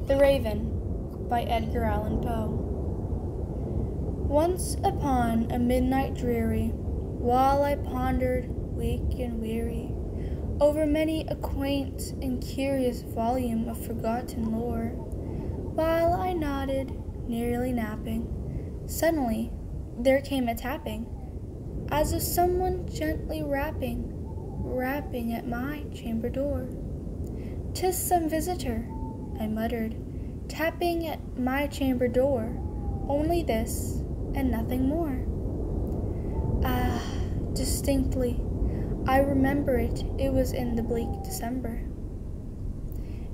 The Raven by Edgar Allan Poe. Once upon a midnight dreary, while I pondered, weak and weary, over many a quaint and curious volume of forgotten lore, while I nodded, nearly napping, suddenly there came a tapping, as of someone gently rapping at my chamber door. "'Tis some visitor," I muttered, "tapping at my chamber door, only this, and nothing more." Ah, distinctly, I remember it was in the bleak December,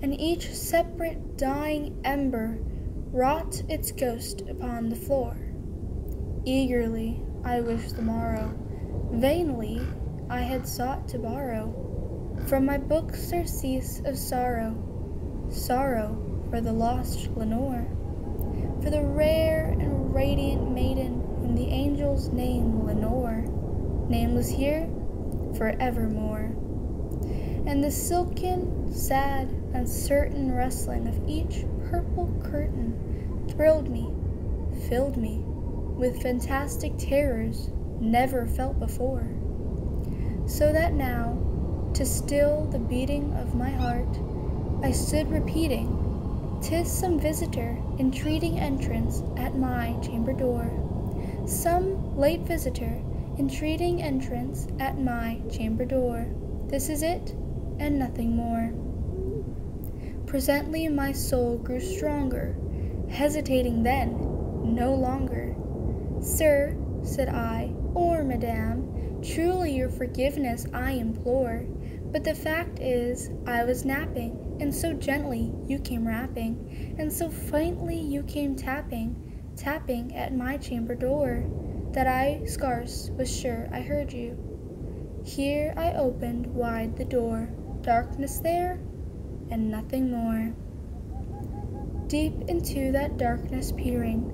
and each separate dying ember wrought its ghost upon the floor. Eagerly I wished the morrow, vainly I had sought to borrow from my book surcease of sorrow for the lost Lenore, for the rare and radiant maiden whom the angels name Lenore, nameless here for evermore. And the silken, sad, uncertain rustling of each purple curtain thrilled me, filled me with fantastic terrors never felt before, so that now, to still the beating of my heart, I stood repeating, "'Tis some visitor entreating entrance at my chamber door, some late visitor entreating entrance at my chamber door. This is it, and nothing more." Presently my soul grew stronger, hesitating then no longer. "Sir," said I, "or madame, truly your forgiveness I implore, but the fact is I was napping, and so gently you came rapping, and so faintly you came tapping at my chamber door, that I scarce was sure I heard you. Here I opened wide the door, darkness there, and nothing more." Deep into that darkness peering,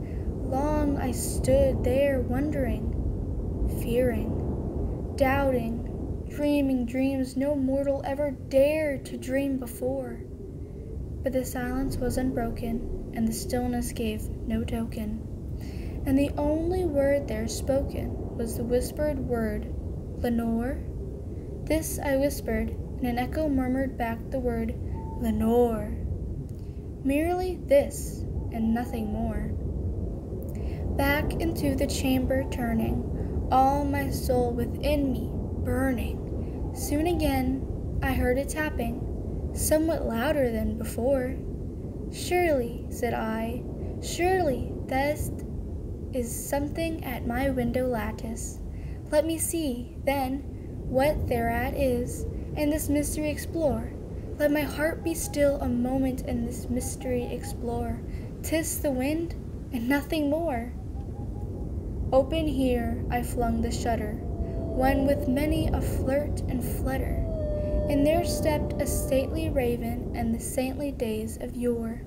long I stood there wondering, fearing, doubting, dreaming dreams no mortal ever dared to dream before. But the silence was unbroken, and the stillness gave no token, and the only word there spoken was the whispered word, "Lenore?" This I whispered, and an echo murmured back the word, "Lenore." Merely this, and nothing more. Back into the chamber turning, all my soul within me burning, soon again I heard a tapping, somewhat louder than before. "Surely," said I, "surely that is something at my window lattice. Let me see, then, what thereat is, and this mystery explore. Let my heart be still a moment and this mystery explore. 'Tis the wind, and nothing more." Open here I flung the shutter, when with many a flirt and flutter, and there stepped a stately raven and the saintly days of yore.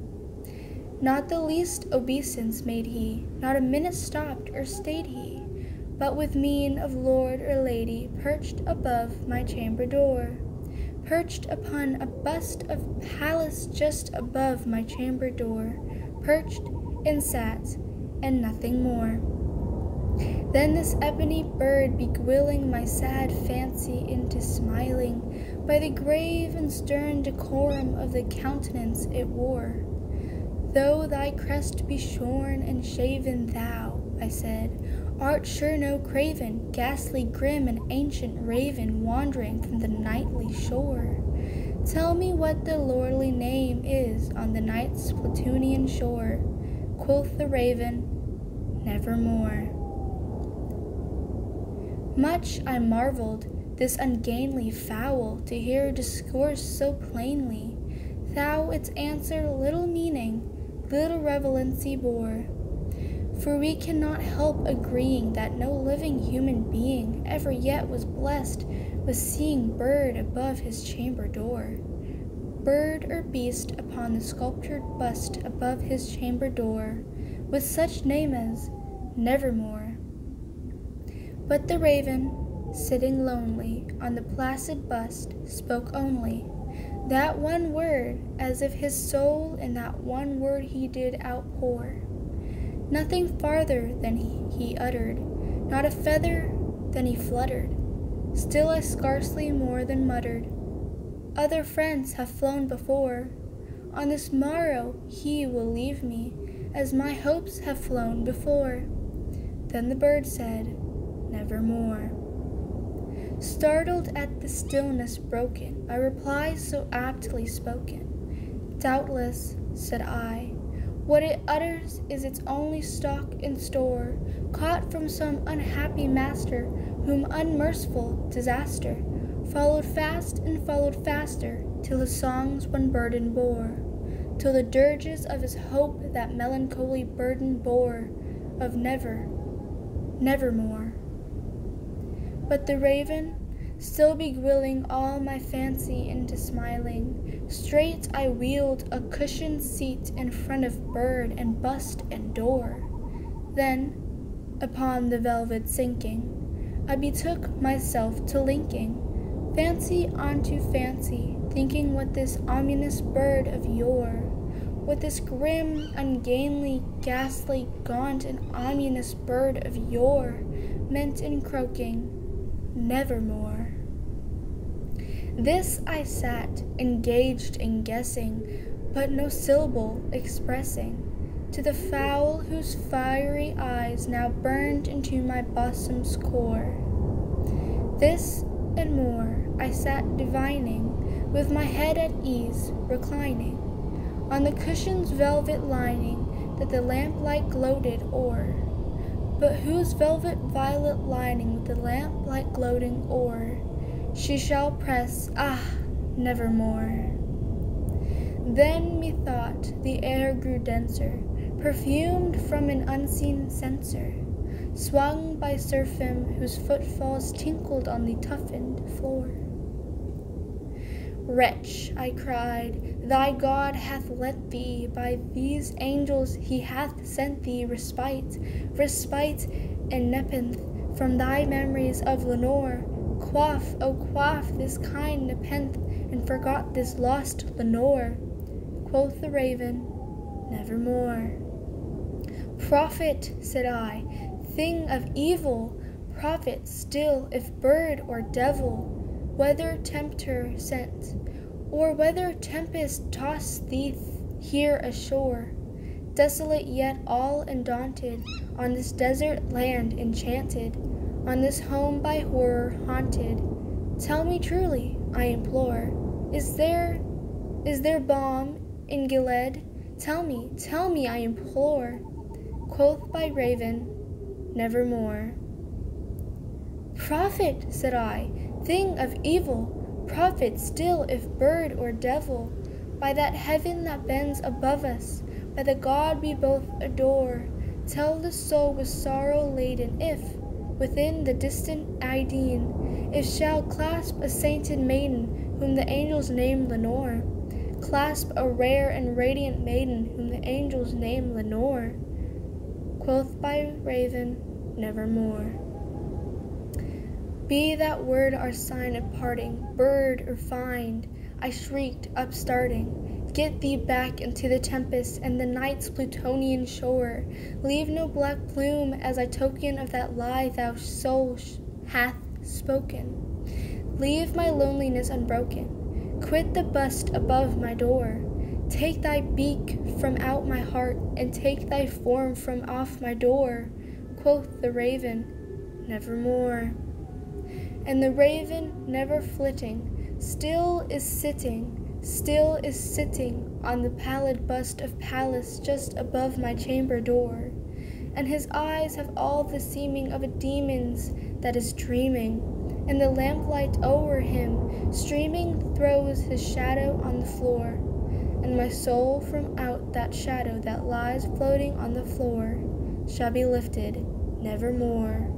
Not the least obeisance made he, not a minute stopped or stayed he, but with mien of lord or lady perched above my chamber door, perched upon a bust of Pallas just above my chamber door, perched and sat, and nothing more. Then this ebony bird beguiling my sad fancy into smiling, by the grave and stern decorum of the countenance it wore. "Though thy crest be shorn and shaven, thou," I said, "art sure no craven, ghastly, grim, and ancient raven wandering from the nightly shore. Tell me what the lordly name is on the night's Plutonian shore." Quoth the raven, "Nevermore." Much I marveled this ungainly fowl to hear discourse so plainly, though its answer little meaning, little relevancy bore. For we cannot help agreeing that no living human being ever yet was blessed with seeing bird above his chamber door, bird or beast upon the sculptured bust above his chamber door, with such name as Nevermore. But the raven, sitting lonely on the placid bust, spoke only, That one word, as if his soul in that one word he did outpour. Nothing farther than he uttered, not a feather than he fluttered. Still I scarcely more than muttered, other friends have flown before. On this morrow he will leave me, as my hopes have flown before. Then the bird said, nevermore. Startled at the stillness broken by replies so aptly spoken, doubtless, said I, what it utters is its only stock and store, caught from some unhappy master, whom unmerciful disaster followed fast and followed faster, till his songs one burden bore, till the dirges of his hope that melancholy burden bore, of never, nevermore. But the raven, still beguiling all my fancy into smiling, straight I wheeled a cushioned seat in front of bird and bust and door. Then, upon the velvet sinking, I betook myself to linking fancy onto fancy, thinking what this ominous bird of yore, what this grim, ungainly, ghastly, gaunt, and ominous bird of yore meant in croaking, nevermore. This I sat, engaged in guessing, but no syllable expressing, to the fowl whose fiery eyes now burned into my bosom's core. This and more I sat divining, with my head at ease, reclining on the cushion's velvet lining that the lamplight gloated o'er, but whose velvet violet lining with the lamplight gloating o'er she shall press, nevermore. Then methought the air grew denser, perfumed from an unseen censer, swung by seraphim whose footfalls tinkled on the toughened floor. Wretch, I cried, thy God hath let thee, by these angels he hath sent thee respite and nepenthe from thy memories of Lenore. Quaff, oh quaff this kind nepenthe, and forgot this lost Lenore. Quoth the raven, nevermore. Prophet, said I, thing of evil, prophet still, if bird or devil, whether tempter sent, or whether tempest tossed thee here ashore, desolate yet all undaunted, on this desert land enchanted, on this home by horror haunted. Tell me truly, I implore, is there balm in Gilead? Tell me, I implore. Quoth by raven, nevermore. Prophet, said I, thing of evil, prophet still, if bird or devil, by that heaven that bends above us, by the God we both adore, tell the soul with sorrow laden, if, within the distant Idene, it shall clasp a sainted maiden, whom the angels name Lenore, clasp a rare and radiant maiden, whom the angels name Lenore. Quoth by raven, nevermore. Be that word our sign of parting, bird or find, I shrieked, upstarting. Get thee back into the tempest and the night's Plutonian shore. Leave no black plume as a token of that lie thou soul hath spoken. Leave my loneliness unbroken. Quit the bust above my door. Take thy beak from out my heart, and take thy form from off my door. Quoth the raven, nevermore. And the raven, never flitting, still is sitting on the pallid bust of Pallas just above my chamber door, and his eyes have all the seeming of a demon's that is dreaming, and the lamplight o'er him streaming throws his shadow on the floor, and my soul from out that shadow that lies floating on the floor shall be lifted nevermore.